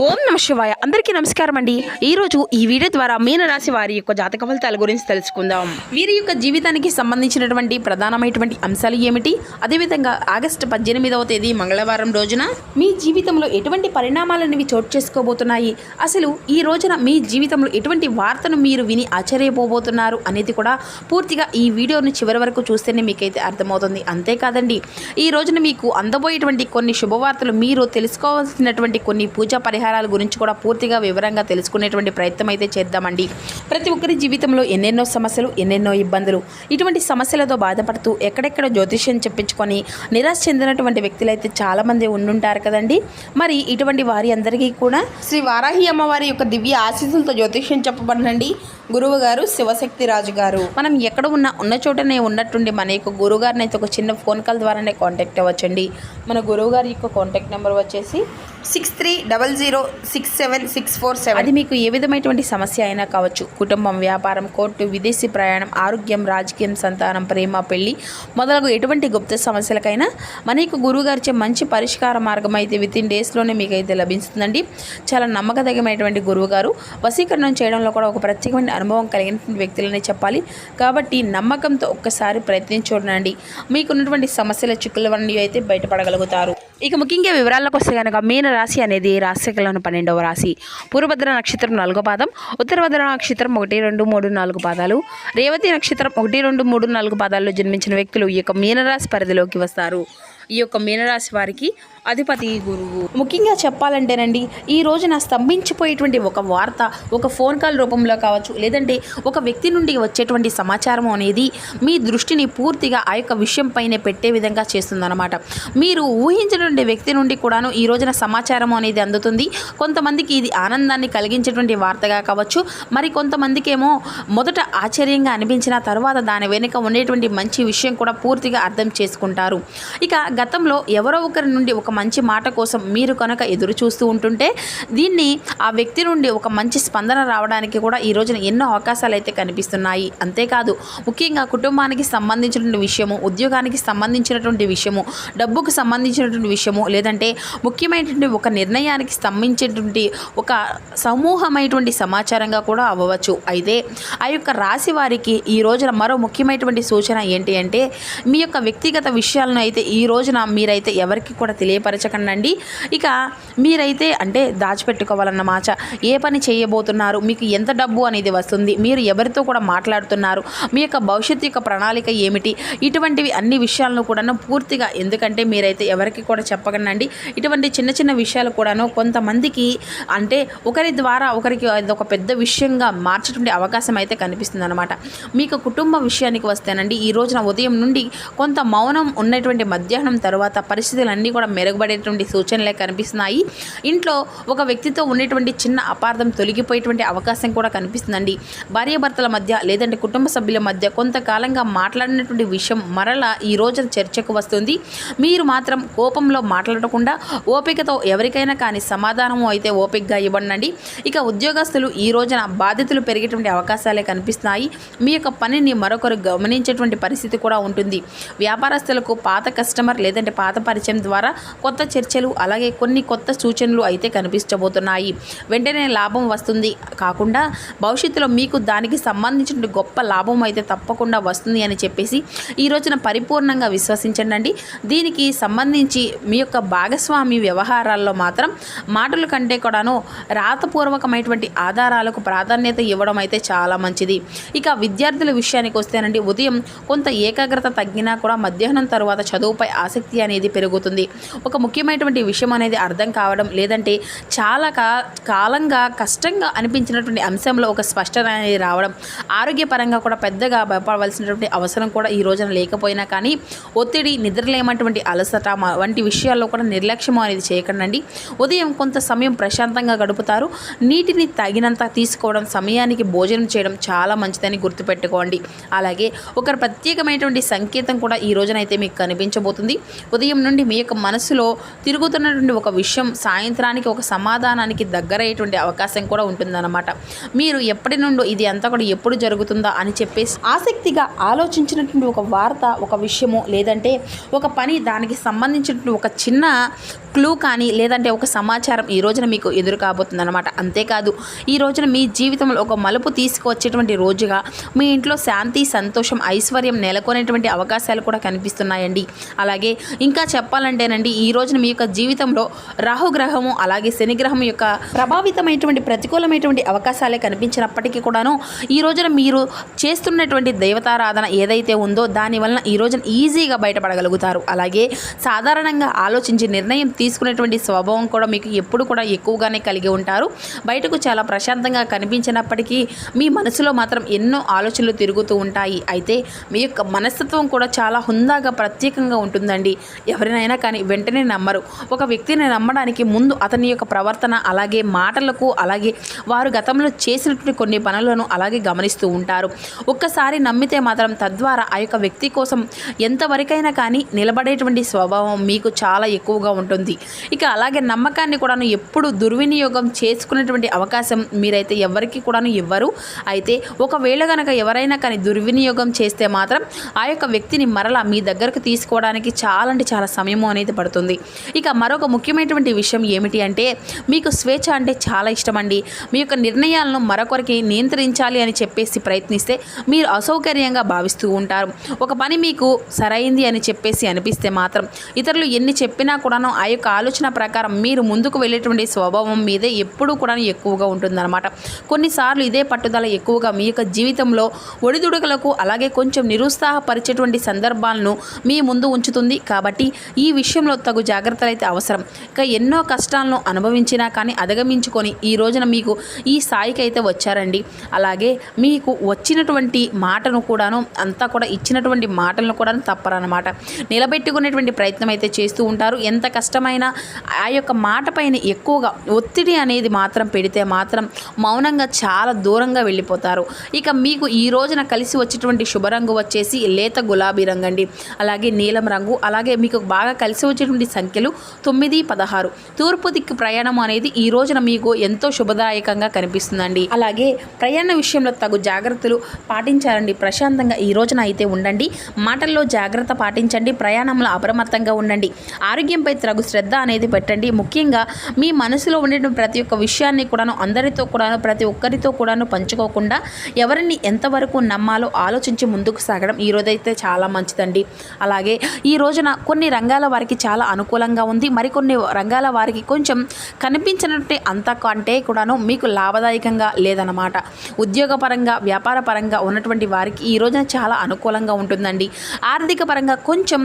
ఓం నమ శివాయ. అందరికీ నమస్కారం అండి. ఈరోజు ఈ వీడియో ద్వారా మీనరాశి వారి యొక్క జాతక ఫలితాల గురించి తెలుసుకుందాం. వీరి యొక్క జీవితానికి సంబంధించినటువంటి ప్రధానమైనటువంటి అంశాలు ఏమిటి, అదేవిధంగా ఆగస్టు 18వ తేదీ మంగళవారం రోజున మీ జీవితంలో ఎటువంటి పరిణామాలనేవి చోటు చేసుకోబోతున్నాయి, అసలు ఈ రోజున మీ జీవితంలో ఎటువంటి వార్తను మీరు విని ఆశ్చర్యపోబోతున్నారు అనేది కూడా పూర్తిగా ఈ వీడియోను చివరి వరకు చూస్తేనే మీకైతే అర్థమవుతుంది. అంతేకాదండి, ఈ రోజున మీకు అందబోయేటువంటి కొన్ని శుభవార్తలు, మీరు తెలుసుకోవాల్సినటువంటి కొన్ని పూజా పరిహారాల గురించి కూడా పూర్తిగా వివరంగా తెలుసుకునేటువంటి ప్రయత్నం అయితే చేద్దామండి. ప్రతి ఒక్కరి జీవితంలో ఎన్నెన్నో సమస్యలు, ఎన్నెన్నో ఇబ్బందులు, ఇటువంటి సమస్యలతో బాధపడుతూ ఎక్కడెక్కడ జ్యోతిష్యం చెప్పించుకొని నిరాశ చెందినటువంటి వ్యక్తులు అయితే చాలామంది ఉండుంటారు కదండి. మరి ఇటువంటి వారి అందరికీ కూడా శ్రీ వారాహి అమ్మవారి యొక్క దివ్య ఆశీస్సులతో జ్యోతిష్యం చెప్పబడినండి గురువు గారు శివశక్తి రాజు గారు. మనం ఎక్కడ ఉన్న చోటనే ఉన్నట్టుండి మన యొక్క గురువు గారిని అయితే ఒక చిన్న ఫోన్ కాల్ ద్వారానే కాంటాక్ట్ అవ్వచ్చండి. మన గురువు గారి యొక్క కాంటాక్ట్ నెంబర్ వచ్చేసి 6300676647. అది మీకు ఏ విధమైనటువంటి సమస్య అయినా కావచ్చు, కుటుంబం, వ్యాపారం, కోర్టు, విదేశీ ప్రయాణం, ఆరోగ్యం, రాజకీయం, సంతానం, ప్రేమ, పెళ్లి మొదలగు ఎటువంటి గుప్త సమస్యలకైనా మన యొక్క గురువు గారిచే మంచి పరిష్కార మార్గం అయితే వితిన్ డేస్లోనే మీకైతే లభిస్తుందండి. చాలా నమ్మకదగినటువంటి గురువు గారు. వశీకరణం చేయడంలో కూడా ఒక ప్రత్యేకమైన అనుభవం కలిగినటువంటి వ్యక్తులనే చెప్పాలి. కాబట్టి నమ్మకంతో ఒక్కసారి ప్రయత్నించి చూడండి, మీకున్నటువంటి సమస్యల చిక్కులవన్నీ అయితే బయటపడగలుగుతారు. ఇక ముఖ్యంగా వివరాలకు వస్తే కనుక మీన రాశి అనేది రాశికలను 12వ రాశి. పూర్వభద్ర నక్షత్రం 4వ పాదం, ఉత్తరభద్ర నక్షత్రం 1, 2, 3, 4 పాదాలు, రేవతి నక్షత్రం 1, 2, 3, 4 పాదాల్లో జన్మించిన వ్యక్తులు ఈ యొక్క మీనరాశి పరిధిలోకి వస్తారు. ఈ యొక్క మీనరాశి వారికి అధిపతి గురువు. ముఖ్యంగా చెప్పాలంటేనండి, ఈ రోజున స్తంభించిపోయేటువంటి ఒక వార్త ఒక ఫోన్ కాల్ రూపంలో కావచ్చు, లేదంటే ఒక వ్యక్తి నుండి వచ్చేటువంటి సమాచారం అనేది మీ దృష్టిని పూర్తిగా ఆ యొక్క విషయం పైనే పెట్టే విధంగా చేస్తుందన్నమాట. మీరు ఊహించినటువంటి వ్యక్తి నుండి కూడాను ఈ రోజున సమాచారం అనేది అందుతుంది. కొంతమందికి ఇది ఆనందాన్ని కలిగించేటువంటి వార్తగా కావచ్చు, మరి కొంతమందికి ఏమో మొదట ఆశ్చర్యంగా అనిపించిన తర్వాత దాని వెనుక ఉండేటువంటి మంచి విషయం కూడా పూర్తిగా అర్థం చేసుకుంటారు. ఇక గతంలో ఎవరో ఒకరి నుండి ఒక మంచి మాట కోసం మీరు కనుక ఎదురు చూస్తూ ఉంటుంటే దీన్ని ఆ వ్యక్తి నుండి ఒక మంచి స్పందన రావడానికి కూడా ఈ రోజున ఎన్నో అవకాశాలు అయితే కనిపిస్తున్నాయి. అంతేకాదు, ముఖ్యంగా కుటుంబానికి సంబంధించినటువంటి విషయము, ఉద్యోగానికి సంబంధించినటువంటి విషయము, డబ్బుకు సంబంధించినటువంటి విషయము, లేదంటే ముఖ్యమైనటువంటి ఒక నిర్ణయానికి సంబంధించినటువంటి ఒక సమూహమైనటువంటి సమాచారంగా కూడా అవ్వవచ్చు. అయితే ఆ యొక్క రాశి వారికి ఈ రోజున మరో ముఖ్యమైనటువంటి సూచన ఏంటి అంటే, మీ యొక్క వ్యక్తిగత విషయాలను అయితే ఈ రోజున మీరైతే ఎవరికి కూడా తెలియపరచకండి. ఇక మీరైతే అంటే దాచిపెట్టుకోవాలన్నమాట. ఏ పని చేయబోతున్నారు, మీకు ఎంత డబ్బు అనేది వస్తుంది, మీరు ఎవరితో కూడా మాట్లాడుతున్నారు, మీ యొక్క భవిష్యత్తు యొక్క ప్రణాళిక ఏమిటి, ఇటువంటివి అన్ని విషయాలను కూడాను పూర్తిగా, ఎందుకంటే మీరైతే ఎవరికి కూడా చెప్పకండి. ఇటువంటి చిన్న చిన్న విషయాలు కూడాను కొంతమందికి అంటే ఒకరి ద్వారా ఒకరికి ఒక పెద్ద విషయంగా మార్చేటువంటి అవకాశం అయితే కనిపిస్తుంది అనమాట. మీకు కుటుంబ విషయానికి వస్తేనండి, ఈ రోజున ఉదయం నుండి కొంత మౌనం ఉన్నటువంటి మధ్యాహ్నం తర్వాత పరిస్థితులన్నీ కూడా మెరుగుపడేటువంటి సూచనలే కనిపిస్తున్నాయి. ఇంట్లో ఒక వ్యక్తితో ఉండేటువంటి చిన్న అపార్థం తొలగిపోయేటువంటి అవకాశం కూడా కనిపిస్తుందండి. భార్యాభర్తల మధ్య లేదంటే కుటుంబ సభ్యుల మధ్య కొంతకాలంగా మాట్లాడినటువంటి విషయం మరలా ఈ రోజు చర్చకు వస్తుంది. మీరు మాత్రం కోపంలో మాట్లాడకుండా ఓపికతో ఎవరికైనా కానీ సమాధానము అయితే ఓపికగా ఇవ్వండి. ఇక ఉద్యోగస్తులు ఈ రోజున బాధ్యతలు పెరిగేటువంటి అవకాశాలే కనిపిస్తున్నాయి. మీ యొక్క పనిని మరొకరు గమనించేటువంటి పరిస్థితి కూడా ఉంటుంది. వ్యాపారస్తులకు పాత కస్టమర్ లేదంటే పాత పరిచయం ద్వారా కొత్త చర్చలు, అలాగే కొన్ని కొత్త సూచనలు అయితే కనిపించబోతున్నాయి. వెంటనే లాభం వస్తుంది కాకుండా భవిష్యత్తులో మీకు దానికి సంబంధించిన గొప్ప లాభం అయితే తప్పకుండా వస్తుంది అని చెప్పేసి ఈ రోజున పరిపూర్ణంగా విశ్వసించండి. దీనికి సంబంధించి మీ యొక్క భాగస్వామి వ్యవహారాల్లో మాత్రం మాటల కంటే కూడాను రాతపూర్వకమైనటువంటి ఆధారాలకు ప్రాధాన్యత ఇవ్వడం అయితే చాలా మంచిది. ఇక విద్యార్థుల విషయానికి వస్తేనండి, ఉదయం కొంత ఏకాగ్రత తగ్గినా కూడా మధ్యాహ్నం తర్వాత చదువుపై ఆసక్తి అనేది పెరుగుతుంది. ఒక ముఖ్యమైనటువంటి విషయం అనేది అర్థం కావడం, లేదంటే చాలా కాలంగా కష్టంగా అనిపించినటువంటి అంశంలో ఒక స్పష్టత అనేది రావడం, ఆరోగ్యపరంగా కూడా పెద్దగా భయపడవలసినటువంటి అవసరం కూడా ఈ రోజున లేకపోయినా కానీ ఒత్తిడి, నిద్రలేమటువంటి అలసట వంటి విషయాల్లో కూడా నిర్లక్ష్యం అనేది చేయకండి. ఉదయం కొంత సమయం ప్రశాంతంగా గడుపుతారు. నీటిని తగినంత తీసుకోవడం, సమయానికి భోజనం చేయడం చాలా మంచిదని గుర్తుపెట్టుకోండి. అలాగే ఒక ప్రత్యేకమైనటువంటి సంకేతం కూడా ఈ రోజునైతే మీకు కనిపించబోతుంది. ఉదయం నుండి మీ యొక్క మనసులో తిరుగుతున్నటువంటి ఒక విషయం సాయంత్రానికి ఒక సమాధానానికి దగ్గరయ్యేటువంటి అవకాశం కూడా ఉంటుందన్నమాట. మీరు ఎప్పటి నుండో ఇది అంతా కూడా ఎప్పుడు జరుగుతుందా అని చెప్పేసి ఆసక్తిగా ఆలోచించినటువంటి ఒక వార్త, ఒక విషయము, లేదంటే ఒక పని, దానికి సంబంధించినటువంటి ఒక చిన్న క్లూ కానీ లేదంటే ఒక సమాచారం ఈ రోజున మీకు ఎదురు కాబోతుంది అనమాట. అంతేకాదు ఈ రోజున మీ జీవితంలో ఒక మలుపు తీసుకువచ్చేటువంటి రోజుగా మీ ఇంట్లో శాంతి, సంతోషం, ఐశ్వర్యం నెలకొనేటువంటి అవకాశాలు కూడా కనిపిస్తున్నాయండి. అలాగే ఇంకా చెప్పాలంటేనండి, ఈ రోజున మీ యొక్క జీవితంలో రాహుగ్రహము అలాగే శనిగ్రహం యొక్క ప్రభావితమైనటువంటి ప్రతికూలమైనటువంటి అవకాశాలే కనిపించినప్పటికీ కూడాను ఈ రోజున మీరు చేస్తున్నటువంటి దేవతారాధన ఏదైతే ఉందో దానివల్ల ఈ రోజున ఈజీగా బయటపడగలుగుతారు. అలాగే సాధారణంగా ఆలోచించి నిర్ణయం తీసుకునేటువంటి స్వభావం కూడా మీకు ఎప్పుడు కూడా ఎక్కువగానే కలిగి ఉంటారు. బయటకు చాలా ప్రశాంతంగా కనిపించినప్పటికీ మీ మనసులో మాత్రం ఎన్నో ఆలోచనలు తిరుగుతూ ఉంటాయి. అయితే మీ యొక్క మనస్తత్వం కూడా చాలా హుందాగా ప్రత్యేకంగా ఉంటుందండి. ఎవరినైనా కానీ వెంటనే నమ్మరు. ఒక వ్యక్తిని నమ్మడానికి ముందు అతని యొక్క ప్రవర్తన అలాగే మాటలకు అలాగే వారు గతంలో చేసినటువంటి కొన్ని పనులను అలాగే గమనిస్తూ ఉంటారు. ఒక్కసారి నమ్మితే మాత్రం తద్వారా ఆ యొక్క వ్యక్తి కోసం ఎంతవరకైనా కానీ నిలబడేటువంటి స్వభావం మీకు చాలా ఎక్కువగా ఉంటుంది. ఇక అలాగే నమ్మకాన్ని కూడాను ఎప్పుడు దుర్వినియోగం చేసుకునేటువంటి అవకాశం మీరైతే ఎవరికి కూడాను ఇవ్వరు. అయితే ఒకవేళ కనుక ఎవరైనా కానీ దుర్వినియోగం చేస్తే మాత్రం ఆ యొక్క వ్యక్తిని మరలా మీ దగ్గరకు తీసుకోవడానికి చాలా అంటే చాలా సమయం అనేది పడుతుంది. ఇక మరొక ముఖ్యమైనటువంటి విషయం ఏమిటి అంటే, మీకు స్వేచ్ఛ అంటే చాలా ఇష్టమండి. మీ యొక్క నిర్ణయాలను మరొకరికి నియంత్రించాలి అని చెప్పేసి ప్రయత్నిస్తే మీరు అసౌకర్యంగా భావిస్తూ ఉంటారు. ఒక పని మీకు సరైంది అని చెప్పేసి అనిపిస్తే మాత్రం ఇతరులు ఎన్ని చెప్పినా కూడాను ఆ యొక్క ఆలోచన ప్రకారం మీరు ముందుకు వెళ్ళేటువంటి స్వభావం మీదే ఎప్పుడూ కూడా ఎక్కువగా ఉంటుందన్నమాట. కొన్నిసార్లు ఇదే పట్టుదల ఎక్కువగా మీ యొక్క జీవితంలో ఒడిదుడుకులకు అలాగే కొంచెం నిరుత్సాహపరిచేటువంటి సందర్భాలను మీ ముందు ఉంచుతుంది. కాబట్టి ఈ విషయంలో తగు జాగ్రత్తలు అయితే అవసరం. ఇక ఎన్నో కష్టాలను అనుభవించినా కానీ అధిగమించుకొని ఈ రోజున మీకు ఈ స్థాయికి అయితే వచ్చారండి. అలాగే మీకు వచ్చినటువంటి మాటను కూడాను అంతా కూడా ఇచ్చినటువంటి మాటలను కూడా తప్పరన్నమాట. నిలబెట్టుకునేటువంటి ప్రయత్నం అయితే చేస్తూ ఉంటారు. ఎంత కష్టమైనా ఆ యొక్క మాట పైన ఎక్కువగా ఒత్తిడి అనేది మాత్రం పెడితే మాత్రం మౌనంగా చాలా దూరంగా వెళ్ళిపోతారు. ఇక మీకు ఈ రోజున కలిసి వచ్చేటువంటి శుభరంగు వచ్చేసి లేత గులాబీ రంగు అండి. అలాగే నీలం రంగు, అలాగే మీకు బాగా కలిసి వచ్చేటువంటి సంఖ్యలు 9, 16. తూర్పు దిక్కు ప్రయాణం అనేది ఈ రోజున మీకు ఎంతో శుభదాయకంగా కనిపిస్తుందండి. అలాగే ప్రయాణ విషయంలో తగు జాగ్రత్తలు పాటించాలండి. ప్రశాంతంగా ఈ రోజున అయితే ఉండండి. మాటల్లో జాగ్రత్త పాటించండి. ప్రయాణంలో అప్రమత్తంగా ఉండండి. ఆరోగ్యంపై తగు శ్రద్ధ అనేది పెట్టండి. ముఖ్యంగా మీ మనసులో ఉండేటువంటి ప్రతి ఒక్క విషయాన్ని కూడాను అందరితో కూడాను ప్రతి ఒక్కరితో కూడాను పంచుకోకుండా ఎవరిని ఎంతవరకు నమ్మాలో ఆలోచించి ముందుకు సాగడం ఈ రోజైతే చాలా మంచిదండి. అలాగే ఈ రోజున కొన్ని రంగాల వారికి చాలా అనుకూలంగా ఉంది. మరికొన్ని రంగాల వారికి కొంచెం కనిపించినట్టే అంతకంటే కూడాను మీకు లాభదాయకంగా లేదన్నమాట. ఉద్యోగపరంగా వ్యాపార పరంగా ఉన్నటువంటి వారికి ఈ రోజున చాలా అనుకూలంగా ఉంటుందండి. ఆర్థిక పరంగా కొంచెం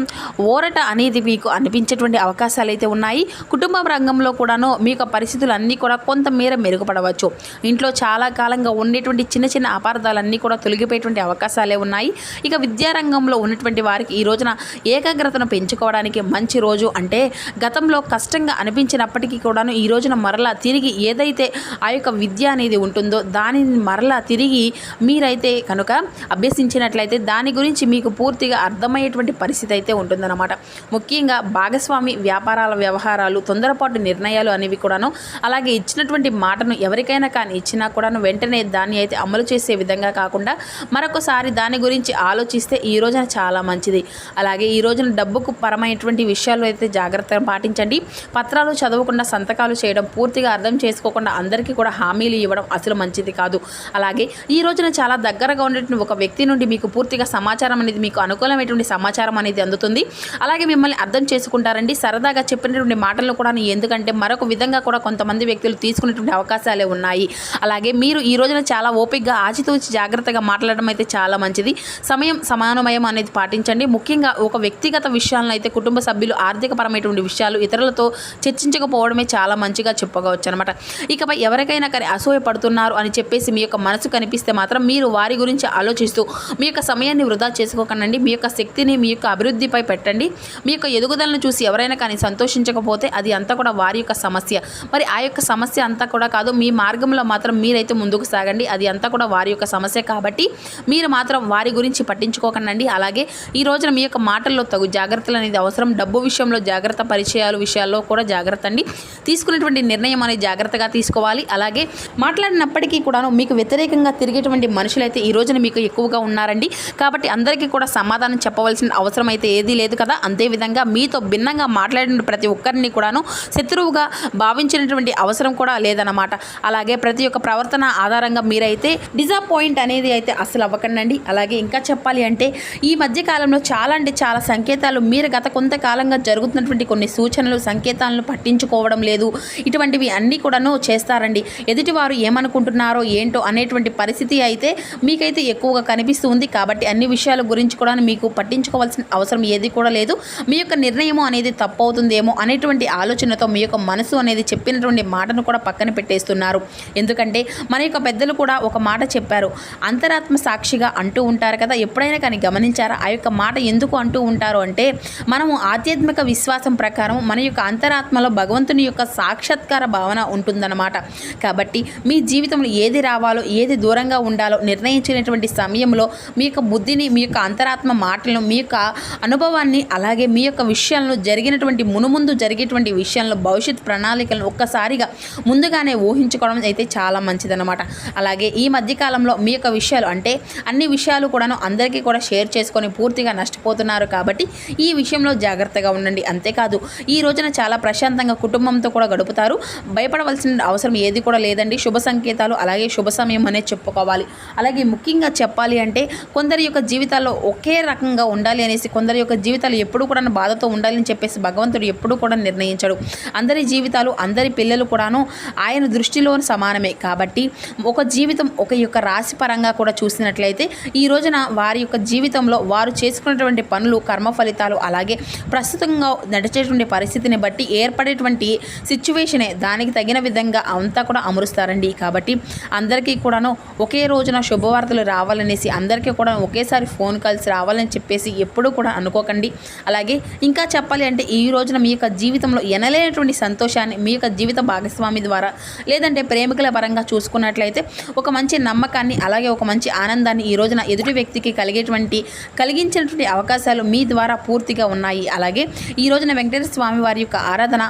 ఊరట అనేది మీకు అనిపించేటువంటి అవకాశాలు అయితే ఉన్నాయి. కుటుంబ రంగంలో కూడాను మీ యొక్క పరిస్థితులు అన్నీ కూడా కొంతమేర మెరుగుపడవచ్చు. ఇంట్లో చాలా కాలంగా ఉండేటువంటి చిన్న చిన్న అపార్థాలన్నీ కూడా తొలగిపోయేటువంటి అవకాశాలే ఉన్నాయి. ఇక విద్యారంగంలో ఉన్నటువంటి వారికి ఈ రోజున ఏకాగ్రతను పెంచుకోవడానికి మంచి రోజు. అంటే గతంలో కష్టంగా అనిపించినప్పటికీ కూడాను ఈ రోజున మరలా తిరిగి ఏదైతే ఆ యొక్క విద్య అనేది ఉంటుందో దానిని మరలా తిరిగి మీరైతే కనుక అభ్యసించినట్లయితే దాని గురించి మీకు పూర్తిగా అర్థమయ్యేటువంటి పరిస్థితి అయితే ఉంటుందన్నమాట. ముఖ్యంగా భాగస్వామి వ్యాపారాల వ్యవహారాలు, తొందరపాటు నిర్ణయాలు అనేవి కూడాను, అలాగే ఇచ్చినటువంటి మాటను ఎవరికైనా కానీ ఇచ్చినా కూడాను వెంటనే దాన్ని అయితే అమలు చేసే విధంగా కాకుండా మరొకసారి దాని గురించి ఆలోచిస్తే ఈ రోజున చాలా మంచిది. అలాగే ఈ రోజున డబ్బుకు పరమైనటువంటి విషయాల్లో అయితే జాగ్రత్తగా పాటించండి. పత్రాలు చదవకుండా సంతకాలు చేయడం, పూర్తిగా అర్థం చేసుకోకుండా అందరికీ కూడా హామీలు ఇవ్వడం అసలు మంచిది కాదు. అలాగే ఈ రోజున చాలా దగ్గరగా ఉండేటువంటి ఒక వ్యక్తి నుండి మీకు పూర్తిగా సమాచారం అనేది మీకు అనుకూలమైనటువంటి సమాచారం అనేది అందుతుంది. అలాగే మిమ్మల్ని అర్థం చేసుకుంటారండి. సరదాగా చెప్పినటువంటి మాటలను కూడా ఎందుకంటే మరొక విధంగా కూడా కొంతమంది వ్యక్తులు తీసుకునేటువంటి అవకాశాలే ఉన్నాయి. అలాగే మీరు ఈ రోజున చాలా ఓపికగా ఆచితూచి జాగ్రత్తగా మాట్లాడడం అయితే చాలా మంచిది. సమయం సమానమయం అనేది పాటించండి. ముఖ్యంగా ఒక వ్యక్తిగత విషయాలను అయితే కుటుంబ సభ్యులు ఆర్థికపరమైనటువంటి విషయాలు ఇతరులతో చర్చించకపోవడమే చాలా మంచిగా చెప్పుకోవచ్చు అనమాట. ఇకపై ఎవరికైనా కానీ అసూయ పడుతున్నారు అని చెప్పేసి మీ యొక్క మనసు కనిపిస్తే మాత్రం మీరు వారి గురించి ఆలోచిస్తూ మీ యొక్క సమయాన్ని వృధా చేసుకోకండి. మీ యొక్క శక్తిని మీ యొక్క అభివృద్ధిపై పెట్టండి. మీ యొక్క ఎదుగుదలను చూసి ఎవరైనా కానీ సంతోషించకపోతే అది అంతా కూడా వారి యొక్క సమస్య. మరి ఆ యొక్క సమస్య అంతా కూడా కాదు, మీ మార్గంలో మాత్రం మీరైతే ముందుకు సాగండి. అది అంతా కూడా వారి యొక్క సమస్య కాబట్టి మీరు మాత్రం వారి గురించి పట్టించుకోకండి. అలాగే ఈ రోజున మీ యొక్క మాటల్లో తగు జాగ్రత్తలు అనేది అవసరం. డబ్బు విషయంలో జాగ్రత్త, పరిచయాలు విషయాల్లో కూడా జాగ్రత్త అండి. తీసుకునేటువంటి నిర్ణయం అనేది జాగ్రత్తగా తీసుకోవాలి. అలాగే మాట్లాడినప్పటికీ కూడాను మీకు వ్యతిరేకంగా తిరిగేటువంటి మనుషులైతే ఈ రోజున మీకు ఎక్కువగా ఉన్నారండి. కాబట్టి అందరికీ కూడా సమాధానం చెప్పవలసిన అవసరం అయితే ఏదీ లేదు కదా. అంతేవిధంగా మీతో భిన్నంగా మాట్లాడిన ప్రతి ఒక్కరిని కూడాను శత్రువుగా భావించినటువంటి అవసరం కూడా లేదన్నమాట. అలాగే ప్రతి ఒక్క ప్రవర్తన ఆధారంగా మీరైతే డిజాపాయింట్ అనేది అయితే అసలు అవ్వకండి. అలాగే ఇంకా చెప్పాలి అంటే ఈ మధ్య కాలంలో చాలా సంకేతాలు మీరు గత కొంతకాలంగా జరుగుతున్నటువంటి కొన్ని సూచనలు సంకేతాలను పట్టించుకోవడం లేదు. ఇటువంటివి అన్నీ కూడాను చేస్తారండి. ఎదుటివారు ఏమనుకుంటున్నారో ఏంటో అనేటువంటి పరిస్థితి అయితే మీకైతే ఎక్కువగా కనిపిస్తుంది. కాబట్టి అన్ని విషయాల గురించి కూడా మీకు పట్టించుకోవాల్సిన అవసరం ఏది కూడా లేదు. మీ యొక్క నిర్ణయం అనేది తప్పు అవుతుందేమో అనేటువంటి ఆలోచనతో మీ యొక్క మనసు అనేది చెప్పినటువంటి మాటను కూడా పక్కన పెట్టేస్తున్నారు. ఎందుకంటే మన యొక్క పెద్దలు కూడా ఒక మాట చెప్పారు, అంతరాత్మ సాక్షిగా అంటూ ఉంటారు కదా. ఎప్పుడైనా కానీ గమనించారా? ఆ యొక్క మాట ఎందుకు అంటూ ఉంటారు అంటే మనము ఆధ్యాత్మిక విశ్వాసం ప్రకారం మన యొక్క అంతరాత్మలో భగవంతుని యొక్క సాక్షాత్కార భావన ఉంటుందన్నమాట. కాబట్టి మీ జీవితంలో ఏది రావాలో ఏది దూరంగా ఉండాలో నిర్ణయించినటువంటి సమయంలో మీ యొక్క బుద్ధిని మీ యొక్క అంతరాత్మ మాటలను మీ యొక్క అనుభవాన్ని అలాగే మీ యొక్క విషయాలను జరిగినటువంటి మునుముందు జరిగేటువంటి విషయాలను భవిష్యత్ ప్రణాళికలను ఒక్కసారిగా ముందుగానే ఊహించుకోవడం అయితే చాలా మంచిదన్నమాట. అలాగే ఈ మధ్యకాలంలో మీ యొక్క విషయాలు అంటే అన్ని విషయాలు కూడాను అందరికీ కూడా షేర్ చేసుకొని పూర్తిగా నష్టపోతున్నారు. కాబట్టి ఈ విషయంలో జాగ్రత్తగా ఉండండి. అంతేకాదు ఈ రోజున చాలా ప్రశాంతంగా కుటుంబంతో కూడా గడుపుతారు. భయపడవలసిన అవసరం ఏది కూడా లేదండి. శుభ సంకేతాలు అలాగే శుభ సమయం అనేది చెప్పుకోవాలి. అలాగే ముఖ్యంగా చెప్పాలి అంటే కొందరి యొక్క జీవితాల్లో ఒకే రకంగా ఉండాలి అనేసి కొందరి యొక్క జీవితాలు ఎప్పుడు కూడా బాధతో ఉండాలని చెప్పేసి భగవంతుడు ఎప్పుడు కూడా నిర్ణయించాడు. అందరి జీవితాలు అందరి పిల్లలు కూడాను ఆయన దృష్టిలో సమానమే. కాబట్టి ఒక జీవితం ఒక యొక్క రాశి పరంగా కూడా చూసినట్లయితే ఈ రోజున వారి యొక్క జీవితంలో వారు చేసుకున్నటువంటి పనులు కర్మ ఫలితాలు అలాగే ప్రస్తుతంగా నడిచేటువంటి పరిస్థితిని బట్టి ఏర్పడేటువంటి సిచ్యువేషనే దానికి తగిన విధంగా అంతా కూడా అమరుస్తారండి. కాబట్టి అందరికీ కూడాను ఒకే రోజున శుభవార్తలు రావాలనేసి అందరికీ కూడా ఒకేసారి ఫోన్ కాల్స్ రావాలని చెప్పేసి ఎప్పుడూ కూడా అనుకోకండి. అలాగే ఇంకా చెప్పాలి అంటే ఈ రోజున మీ యొక్క జీవితంలో ఎనలేనటువంటి సంతోషాన్ని మీ యొక్క జీవిత భాగస్వామి ద్వారా లేదంటే ప్రేమికుల పరంగా చూసుకున్నట్లయితే ఒక మంచి నమ్మకాన్ని అలాగే ఒక మంచి ఆనందాన్ని ఈ రోజున ఎదుటి వ్యక్తికి కలిగించినటువంటి అవకాశాలు మీ ద్వారా పూర్తిగా ఉన్నాయి. అలాగే ఈ రోజున వెంకటేశ్వర స్వామి వారి యొక్క ఆరాధన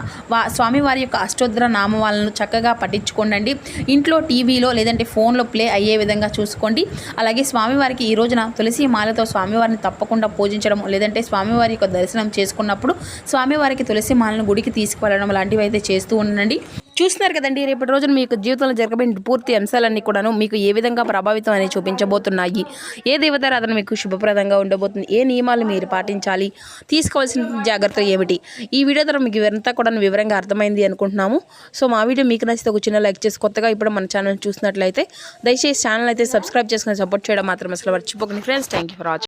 స్వామివారి యొక్క అష్టోత్తర నామాలను చక్కగా పఠించుకోండి. ఇంట్లో టీవీలో లేదంటే ఫోన్లో ప్లే అయ్యే విధంగా చూసుకోండి. అలాగే స్వామివారికి ఈ రోజున తులసి మాలతో స్వామివారిని తప్పకుండా పూజించడం లేదంటే స్వామివారి యొక్క దర్శనం చేసుకున్నప్పుడు స్వామివారికి తులసి మాలను గుడికి తీసుకువెళ్ళడం లాంటివి అయితే చేస్తూ ఉండండి. చూస్తున్నారు కదండి, రేపటి రోజున మీ యొక్క జీవితంలో జరగబోయే పూర్తి అంశాలన్నీ కూడాను మీకు ఏ విధంగా ప్రభావితం అనేది చూపించబోతున్నాయి, ఏ దేవతారాధన మీకు శుభప్రదంగా ఉండబోతుంది, ఏ నియమాలు మీరు పాటించాలి, తీసుకోవాల్సిన జాగ్రత్తలు ఏమిటి, ఈ వీడియో ద్వారా మీకు ఇవంతా కూడా వివరంగా అర్థమైంది అనుకుంటున్నాము. సో మా వీడియో మీకు నచ్చితే ఒక చిన్న లైక్ చేసి కొత్తగా ఇప్పుడు మన ఛానల్ చూసినట్లయితే దయచేసి ఛానల్ అయితే సబ్స్క్రైబ్ చేసుకుని సపోర్ట్ చేయడం మాత్రం అసలు మర్చిపోకండి friends. Thank you for watching.